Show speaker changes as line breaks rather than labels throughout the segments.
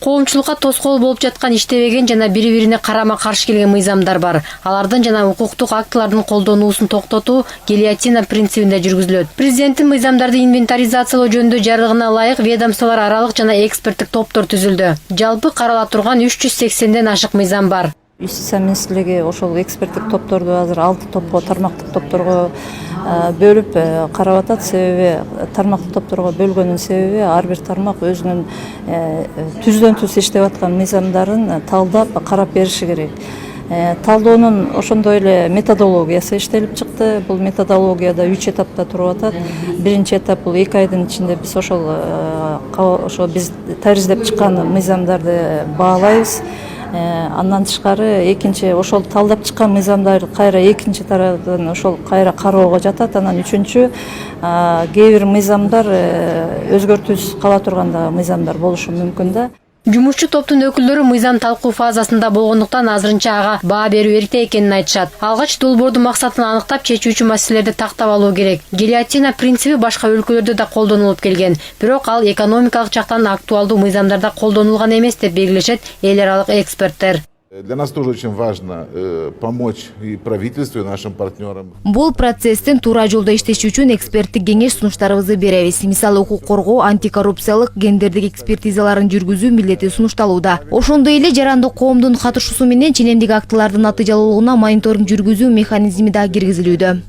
Коомчулукка тоскоол болуп жаткан иштебеген жана бири-бирине карама-каршы келген мыйзамдар бар. Алардын жана укуктук актылардын колдонуусун токтотуу гильотина принцибинде жүргүзүлөт. Президенттин мыйзамдарды инвентаризациялоо жөнүндө жарлыгына ылайык ведомстволор аралык жана эксперттик топтор түзүлдү. Жалпы карала турган 380ден ашык мыйзам бар.
Юстиция министрлиги ошол эксперттик топторду азыр 6 топко, тармактык топторго бөлүп карап атат. Себеби тармактык топторго бөлгөнүн себеби ар бир тармак өзүнүн түздөн түз иштеп аткан мыйзамдарын талдап карап бериши керек. Талдоонун ошондой эле методологиясы иштелип чыкты. Бул методологияда 3 этапта туруп атат. Биринчи этап бул 2 айдын ичинде биз ошол биз тариздеп чыккан мыйзамдарды баалайбыз. Андан тышкары экинчи ошол талдап чыккан мыйзамдар кайра экинчи тараптан ошол кайра кароого жатат. Анан үчүнчү кээ бир мыйзамдар өзгөртүүсүз кала турган да мыйзамдар болушу мүмкүн да.
Жумушчу топтун өкүлдөрү мыйзам талкуу фазасында болгондуктан азырынча ага баа берүү эрте экенин айтышат. Алгач долбоордун максатын аныктап чечүүчү маселелерди тактап алуу керек. Гильотина принциби башка өлкөлөрдө да колдонулуп келген. Бирок ал экономикалык жактан актуалдуу мыйзамдарда колдонулган эмес деп белгилешет эл аралык эксперттер.
Для нас тоже очень важно помочь и правительству, и нашим партнерам.
Бул процесстин туура жолдо иштеши үчүн эксперттик кеңеш сунуштарыбызды беребиз. Мисалы, укук коргоо, антикоррупциялык, гендердик экспертизаларын жүргүзүү милдети сунушталууда. Ошондой эле жарандык коомдун катышуусу менен ченемдик актылардын натыйжалуулугуна мониторинг жүргүзүү механизми да киргизилүүдө.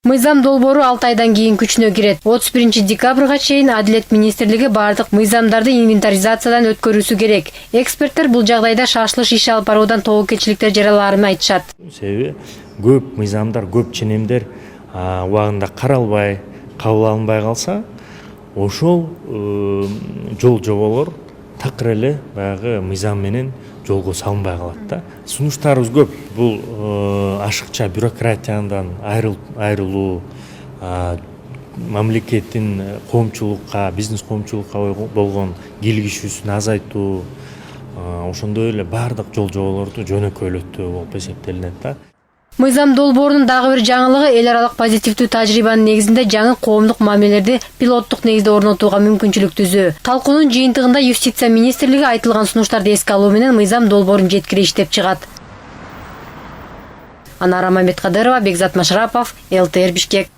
Мыйзам долбоору 6 айдан кийин күчүнө кирет. 31 декабрга чейин Адилет министрлиги бардык мыйзамдарды инвентаризациядан өткөрүүсү керек. Эксперттер бул жагдайда шашылыш иш алып баруудан тобокелчиликтер жараларын айтышат.
Себеби көп мыйзамдар, көп ченемдер убагында каралбай, кабыл алынбай калса, ошол жол жоболор такыр эле баягы мыйзам менен жолго салынбай калат да. Сунуштарыбыз көп. Бул ашыкча бюрократиядан айрылуу, мамлекеттин коомчулукка, бизнес коомчулукка болгон кийлигишүүсүн азайтуу, ошондой эле бардык жол жоболорду жөнөкөйлөтүү болуп эсептелинет да.
Мыйзам долбоорунун дагы бир жаңылыгы эл аралык позитивдүү тажрыйбанын негизинде жаңы коомдук мамилелерди пилоттук негизде орнотууга мүмкүнчүлүк түзүү. Талкуунун жыйынтыгында Юстиция министрлиги айтылган сунуштарды эске алуу менен мыйзам долбоорун жеткире иштеп чыгат. Анара Мамедкадырова, Бекзат Машрапов, ЛТР Бишкек.